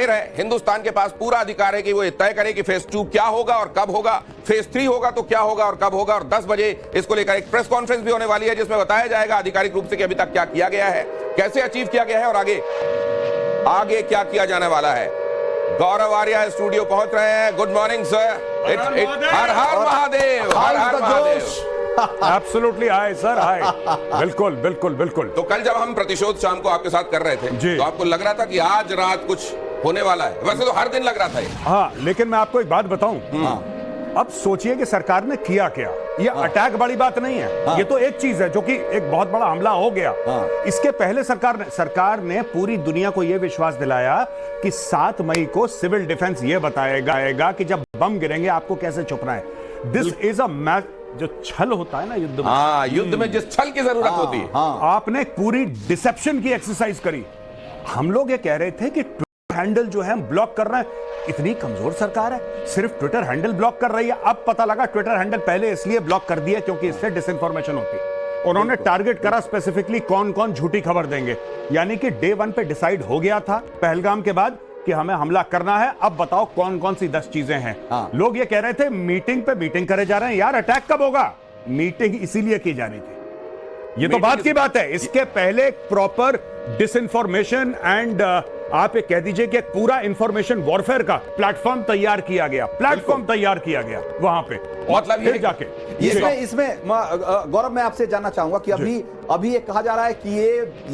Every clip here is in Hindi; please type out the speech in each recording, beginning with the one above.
जाहिर है हिंदुस्तान के पास पूरा अधिकार है कि वो ये तय करे कि फेज 2 क्या होगा और कब होगा, फेज 3 होगा तो क्या होगा और कब होगा। और 10 बजे इसको लेकर एक प्रेस कॉन्फ्रेंस भी होने वाली है जिसमें बताया जाएगा आधिकारिक रूप से कि अभी तक क्या किया गया है, कैसे अचीव किया गया है और आगे क्या किया जाने वाला है। गौरव आर्या स्टूडियो पहुंच रहे हैं। Good morning sir. Har Har Mahadev, Har Har Mahadev. Absolutely hi sir, hi. बिल्कुल बिल्कुल बिल्कुल। तो कल जब हम प्रतिशोध शाम को आपके साथ कर रहे थे तो आपको लग रहा था कि आज रात कुछ होने वाला है, वैसे तो हर दिन लग रहा था ये। हाँ, लेकिन मैं आपको एक बात बताऊं, अब सोचिए कि सरकार ने किया क्या। ये अटैक बड़ी बात नहीं है, ये तो एक चीज है जो कि एक बहुत बड़ा हमला हो गया। इसके पहले सरकार ने पूरी दुनिया को यह विश्वास दिलाया कि 7 मई को सिविल डिफेंस ये बताएगा कि जब बम गिरेंगे आपको कैसे छुपना है। This is a match. जो छल होता है ना युद्ध में, युद्ध में जिस छल की जरूरत होती है, आपने पूरी डिसेप्शन की एक्सरसाइज करी। हम लोग ये कह रहे थे कि ट्विटर हैंडल जो है हम ब्लॉक कर रहे हैं, इतनी कमजोर सरकार है, सिर्फ ट्विटर हैंडल ब्लॉक कर रही है। अब पता लगा ट्विटर हैंडल पहले इसलिए ब्लॉक कर दिया क्योंकि इससे डिसइंफॉर्मेशन होती है। उन्होंने टारगेट करा स्पेसिफिकली कौन कौन झूठी खबर देंगे, यानी कि डे 1 पे डिसाइड हो गया था पहलगाम के बाद कि हमें हमला करना है। अब बताओ कौन कौन सी 10 चीजें हैं। लोग ये कह रहे थे मीटिंग पे मीटिंग करे जा रहे हैं, यार अटैक कब होगा? मीटिंग इसीलिए की जा रही थी। ये तो बात की बात है। इसके पहले प्रॉपर डिसइंफॉर्मेशन एंड आप ये कह दीजिए कि पूरा इंफॉर्मेशन वॉरफेयर का प्लेटफॉर्म तैयार किया गया, वहां पे। मतलब ये जाके इसमें गौरव, मैं आपसे जानना चाहूंगा कि अभी ये कहा जा रहा है कि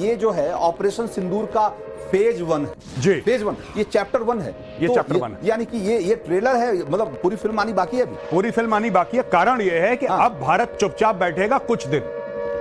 ये जो है ऑपरेशन सिंदूर का फेज 1 है। फेज 1, ये चैप्टर 1 है। ये तो चैप्टर 1 यानी कि ये ट्रेलर है, मतलब पूरी फिल्म आनी बाकी है। अभी पूरी फिल्म आनी बाकी है। कारण ये है कि अब भारत चुपचाप बैठेगा कुछ दिन।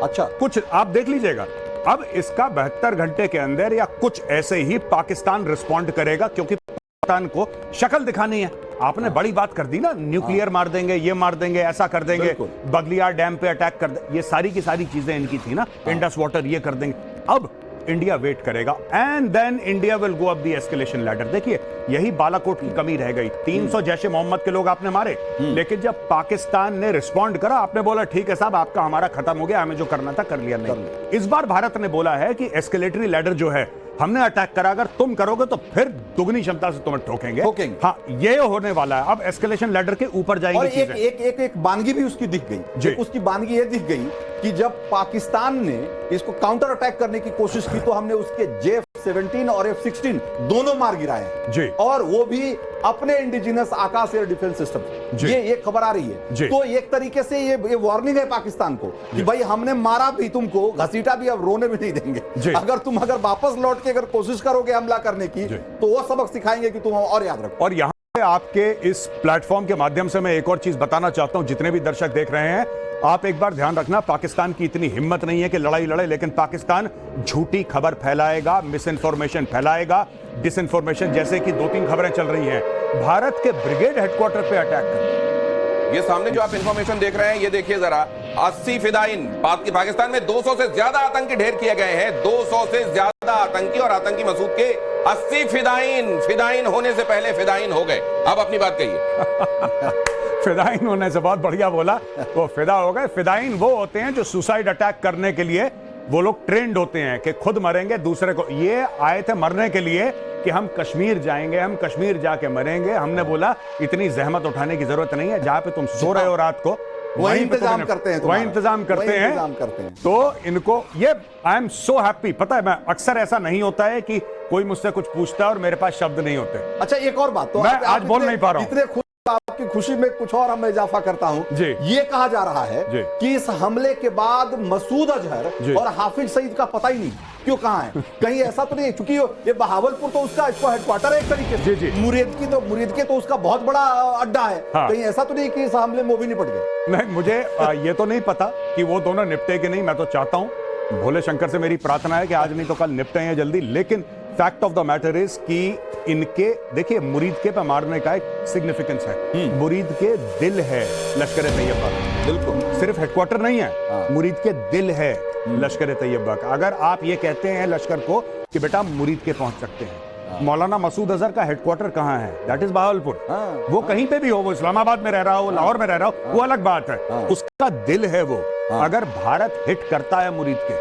अच्छा, कुछ आप देख लीजिएगा। अब इसका 72 घंटे के अंदर या कुछ ऐसे ही पाकिस्तान रिस्पॉन्ड करेगा, क्योंकि पाकिस्तान को शक्ल दिखानी है। आपने बड़ी बात कर दी ना, न्यूक्लियर मार देंगे, ये मार देंगे, ऐसा कर देंगे, बगलियार डैम पे अटैक कर देंगे, ये सारी की सारी चीजें इनकी थी ना, इंडस वाटर ये कर देंगे। अब इंडिया वेट करेगा and then India will go up the escalation ladder. देखिए, यही बालाकोट की कमी रह गई। 300 जैशे मोहम्मद के लोग आपने मारे, लेकिन जब पाकिस्तान ने रिस्पॉन्ड करा, आपने बोला ठीक है साहब, आपका हमारा खत्म हो गया, हमें जो करना था कर लिया। नहीं, इस बार भारत ने बोला है कि एस्केलेटरी लैडर जो है, हमने अटैक करा, अगर तुम करोगे तो फिर दुगनी क्षमता से तुम्हें ठोकेंगे। हाँ, ये होने वाला है। अब एस्केलेशन लैडर के ऊपर जाएंगे। और एक बानगी भी उसकी दिख गई। उसकी बानगी ये दिख गई कि जब पाकिस्तान ने इसको काउंटर अटैक करने की कोशिश की तो हमने उसके J-17 और F-16 दोनों मार गिराए हैं, और वो भी अपने इंडिजिनस आकाश एयर डिफेंस सिस्टम। ये खबर आ रही है। तो एक तरीके से ये वार्निंग है पाकिस्तान को कि भाई हमने मारा भी तुमको, घसीटा भी, अब रोने भी नहीं देंगे। अगर वापस लौट के अगर कोशिश करोगे हमला करने की तो वो सबक सिखाएंगे कि तुम और याद रखो। और यहाँ पे आपके इस प्लेटफॉर्म के माध्यम से मैं एक और चीज बताना चाहता हूं, जितने भी दर्शक देख रहे हैं, आप एक बार ध्यान रखना, पाकिस्तान की इतनी हिम्मत नहीं है कि लड़ाई लड़े, लेकिन पाकिस्तान झूठी खबर फैलाएगा, मिस इन्फॉर्मेशन फैलाएगा, डिसइंफॉर्मेशन। जैसे कि 2-3 खबरें चल रही हैं, भारत के ब्रिगेड हेडक्वार्टर पे अटैक कर। ये सामने जो आप इंफॉर्मेशन देख रहे हैं, ये देखिए जरा, 80 फिदाइन। पाकिस्तान में 200 से ज्यादा आतंकी ढेर किए गए हैं। 200 से ज्यादा आतंकी और आतंकी मसूद के 80 फिदाइन होने से पहले फिदाइन हो गए। अब अपनी बात कहिए। फिदाइन होने से बहुत बढ़िया बोला, वो फिदा हो गए। फिदाइन वो होते हैं जो सुसाइड अटैक करने के लिए वो लोग ट्रेंड होते हैं कि खुद मरेंगे दूसरे को। ये आए थे मरने के लिए कि हम कश्मीर जाएंगे, हम कश्मीर जाके मरेंगे। हमने बोला इतनी जहमत उठाने की जरूरत नहीं है, जहां पे तुम सो रहे हो रात को वही इंतजाम करते हैं, वही इंतजाम करते हैं। तो इनको ये, आई एम सो हैप्पी। पता है, मैं अक्सर ऐसा नहीं होता है कि कोई मुझसे कुछ पूछता है और मेरे पास शब्द नहीं होते। अच्छा, एक और बात, तो मैं आज बोल नहीं पा रहा हूं। आपकी खुशी में कुछ और मैं इजाफा करता हूं। ये कहा जा रहा है कि इस हमले के बाद मसूद अजहर और हाफिज सईद का पता ही नहीं क्यों कहां है। कहीं ऐसा तो नहीं, चूंकि ये बहावलपुर तो उसका हेडक्वार्टर है एक तरीके से, मुरीद के तो उसका बहुत बड़ा अड्डा है। कहीं ऐसा तो नहीं कि इस हमले में वो भी निपट गए? नहीं, मुझे ये तो नहीं पता कि वो दोनों निपटे कि नहीं। मैं तो चाहता हूं, भोले शंकर से मेरी प्रार्थना है कि आज नहीं तो कल निपटे हैं जल्दी। लेकिन fact of the matter is कि इनके, देखिए, मुरीद के पे मारने का एक सिग्निफिकेंस है। मुरीद के दिल है लश्कर तैयबा, बिल्कुल, सिर्फ हेडक्वार्टर नहीं है। मुरीद के दिल है लश्कर तैयबा का। अगर आप ये कहते हैं लश्कर को कि बेटा मुरीद के पहुंच सकते हैं, मौलाना मसूद अजहर का हेडक्वार्टर कहां है? That is Bahawalpur. वो कहीं पे भी हो, वो इस्लामाबाद में रह रहा हो, लाहौर में रह रहा हो, वो अलग बात है। उसका दिल है वो। अगर भारत हिट करता है मुरीद के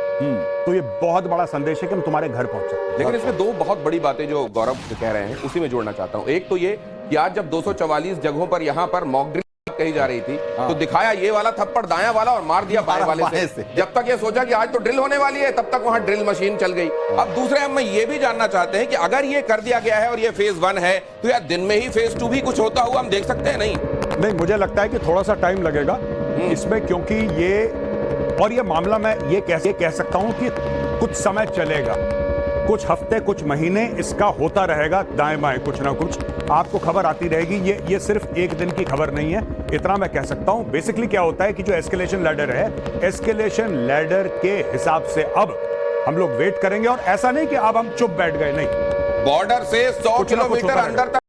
तो ये बहुत बड़ा संदेश है कि हम तुम्हारे घर पहुंचे। लेकिन इसमें दो बहुत बड़ी बातें जो गौरव कह रहे हैं उसी में जोड़ना चाहता हूं। एक तो ये कि आज जब 244 जगहों पर यहां पर मॉक ड्रिल कही जा रही थी तो दिखाया ये वाला थप्पड़ दायां वाला और मार दिया बाएं वाले से। जब तक ये सोचा कि आज तो ड्रिल होने वाली है तब तक वहां ड्रिल मशीन चल गई। अब दूसरे हम ये भी जानना चाहते हैं कि अगर ये कर दिया गया है और ये फेज 1 है तो यार दिन में ही फेज 2 भी कुछ होता हुआ हम देख सकते हैं? नहीं, मुझे लगता है कि थोड़ा सा टाइम लगेगा इसमें, क्योंकि ये मामला मैं ये कह सकता हूं कि कुछ समय चलेगा, कुछ हफ्ते कुछ महीने इसका होता रहेगा, दाएं बाएं कुछ ना कुछ आपको खबर आती रहेगी। ये सिर्फ एक दिन की खबर नहीं है, इतना मैं कह सकता हूं। बेसिकली क्या होता है कि जो एस्केलेशन लैडर है, एस्केलेशन लैडर के हिसाब से अब हम लोग वेट करेंगे, और ऐसा नहीं कि अब हम चुप बैठ गए, नहीं, बॉर्डर से 100 किलोमीटर अंदर तक